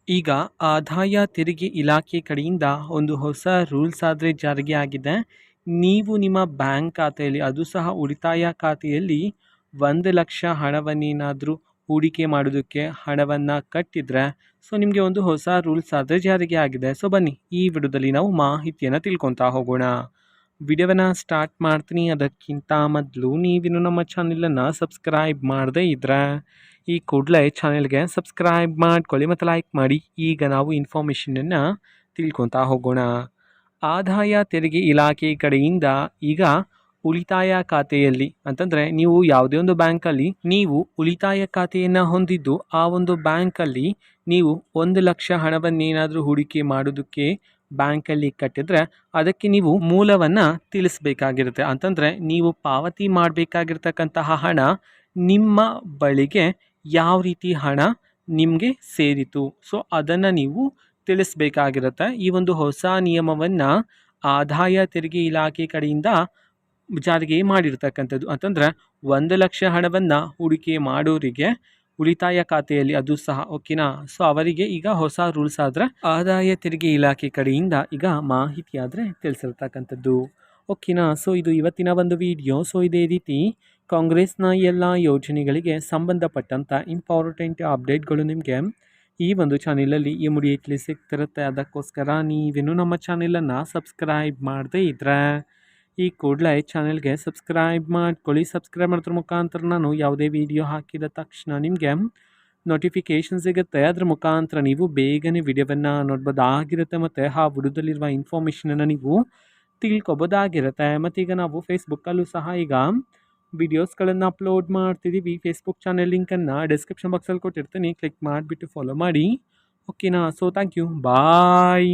ಈಗ ಆದಾಯ ತೆರಿಗೆ ಇಲಾಖೆ ಕಡೆಯಿಂದ ಒಂದು ಹೊಸ ರೂಲ್ಸ್ ಆದರೆ ಜಾರಿಗೆ ಆಗಿದೆ. ನೀವು ನಿಮ್ಮ ಬ್ಯಾಂಕ್ ಖಾತೆಯಲ್ಲಿ, ಅದು ಸಹ ಉಳಿತಾಯ ಖಾತೆಯಲ್ಲಿ 1,00,000 ಹಣವನ್ನೇನಾದರೂ ಹೂಡಿಕೆ ಮಾಡೋದಕ್ಕೆ ಹಣವನ್ನು ಕಟ್ಟಿದರೆ ನಿಮಗೆ ಒಂದು ಹೊಸ ರೂಲ್ಸ್ ಆದರೆ ಜಾರಿಗೆ ಆಗಿದೆ. ಬನ್ನಿ ಈ ವಿಡಿಯೋದಲ್ಲಿ ನಾವು ಮಾಹಿತಿಯನ್ನು ತಿಳ್ಕೊತಾ ಹೋಗೋಣ. ವಿಡಿಯೋವನ್ನು ಸ್ಟಾರ್ಟ್ ಮಾಡ್ತೀನಿ. ಅದಕ್ಕಿಂತ ಮೊದಲು ನೀವಿನ್ನು ನಮ್ಮ ಚಾನೆಲನ್ನು ಸಬ್ಸ್ಕ್ರೈಬ್ ಮಾಡದೇ ಇದ್ದರೆ ಈ ಕೂಡಲೇ ಚಾನೆಲ್ಗೆ ಸಬ್ಸ್ಕ್ರೈಬ್ ಮಾಡ್ಕೊಳ್ಳಿ ಮತ್ತು ಲೈಕ್ ಮಾಡಿ. ಈಗ ನಾವು ಇನ್ಫಾರ್ಮೇಷನನ್ನು ತಿಳ್ಕೊತಾ ಹೋಗೋಣ. ಆದಾಯ ತೆರಿಗೆ ಇಲಾಖೆ ಕಡೆಯಿಂದ ಈಗ ಉಳಿತಾಯ ಖಾತೆಯಲ್ಲಿ ಅಂತಂದರೆ, ನೀವು ಯಾವುದೇ ಒಂದು ಬ್ಯಾಂಕಲ್ಲಿ ನೀವು ಉಳಿತಾಯ ಖಾತೆಯನ್ನು ಹೊಂದಿದ್ದು ಆ ಒಂದು ಬ್ಯಾಂಕಲ್ಲಿ ನೀವು 1,00,000 ಹಣವನ್ನೇನಾದರೂ ಹೂಡಿಕೆ ಮಾಡೋದಕ್ಕೆ ಬ್ಯಾಂಕಲ್ಲಿ ಕಟ್ಟಿದ್ರೆ ಅದಕ್ಕೆ ನೀವು ಮೂಲವನ್ನು ತಿಳಿಸಬೇಕಾಗಿರುತ್ತೆ. ಅಂತಂದರೆ ನೀವು ಪಾವತಿ ಮಾಡಬೇಕಾಗಿರ್ತಕ್ಕಂತಹ ಹಣ ನಿಮ್ಮ ಬಳಿಗೆ ಯಾವ ರೀತಿ ಹಣ ನಿಮಗೆ ಸೇರಿತು ಅದನ್ನು ನೀವು ತಿಳಿಸಬೇಕಾಗಿರುತ್ತೆ. ಈ ಒಂದು ಹೊಸ ನಿಯಮವನ್ನು ಆದಾಯ ತೆರಿಗೆ ಇಲಾಖೆ ಕಡೆಯಿಂದ ಜಾರಿಗೆ ಮಾಡಿರ್ತಕ್ಕಂಥದ್ದು. ಅಂತಂದರೆ 1,00,000 ಹಣವನ್ನು ಹೂಡಿಕೆ ಮಾಡೋರಿಗೆ ಉಳಿತಾಯ ಖಾತೆಯಲ್ಲಿ, ಅದು ಸಹ ಓಕೆನಾ. ಅವರಿಗೆ ಈಗ ಹೊಸ ರೂಲ್ಸ್ ಆದರೆ ಆದಾಯ ತೆರಿಗೆ ಇಲಾಖೆ ಕಡೆಯಿಂದ ಈಗ ಮಾಹಿತಿ ಆದರೆ ತಿಳಿಸಿರ್ತಕ್ಕಂಥದ್ದು ಓಕೆನಾ. ಇದು ಇವತ್ತಿನ ಒಂದು ವಿಡಿಯೋ. ಇದೇ ರೀತಿ ಕಾಂಗ್ರೆಸ್ನ ಎಲ್ಲ ಯೋಜನೆಗಳಿಗೆ ಸಂಬಂಧಪಟ್ಟಂಥ ಇಂಪಾರ್ಟೆಂಟ್ ಅಪ್ಡೇಟ್ಗಳು ನಿಮಗೆ ಈ ಒಂದು ಚಾನೆಲಲ್ಲಿ ಇಮಿಡಿಯೇಟ್ಲಿ ಸಿಗ್ತಿರುತ್ತೆ. ಅದಕ್ಕೋಸ್ಕರ ನೀವೇನು ನಮ್ಮ ಚಾನೆಲನ್ನು ಸಬ್ಸ್ಕ್ರೈಬ್ ಮಾಡದೇ ಇದ್ದರೆ ಈ ಕೂಡಲೇ ಚಾನೆಲ್ಗೆ ಸಬ್ಸ್ಕ್ರೈಬ್ ಮಾಡ್ಕೊಳ್ಳಿ. ಸಬ್ಸ್ಕ್ರೈಬ್ ಮಾಡೋದ್ರ ಮುಖಾಂತರ ನಾನು ಯಾವುದೇ ವಿಡಿಯೋ ಹಾಕಿದ ತಕ್ಷಣ ನಿಮಗೆ ನೋಟಿಫಿಕೇಷನ್ ಸಿಗುತ್ತೆ. ಅದರ ಮುಖಾಂತರ ನೀವು ಬೇಗನೆ ವಿಡಿಯೋವನ್ನು ನೋಡ್ಬೋದಾಗಿರುತ್ತೆ ಮತ್ತು ಆ ವಿಡಿಯೋದಲ್ಲಿರುವ ಇನ್ಫಾರ್ಮೇಷನನ್ನು ನೀವು ತಿಳ್ಕೊಬೋದಾಗಿರುತ್ತೆ. ಮತ್ತು ಈಗ ನಾವು ಫೇಸ್ಬುಕ್ಕಲ್ಲೂ ಸಹ ಈಗ ವಿಡಿಯೋಸ್ಗಳನ್ನು ಅಪ್ಲೋಡ್ ಮಾಡ್ತಿದ್ದೀವಿ. ಫೇಸ್ಬುಕ್ ಚಾನೆಲ್ ಲಿಂಕನ್ನು ಡಿಸ್ಕ್ರಿಪ್ಷನ್ ಬಾಕ್ಸಲ್ಲಿ ಕೊಟ್ಟಿರ್ತೀನಿ, ಕ್ಲಿಕ್ ಮಾಡಿಬಿಟ್ಟು ಫಾಲೋ ಮಾಡಿ ಓಕೆನಾ. Thank you, bye.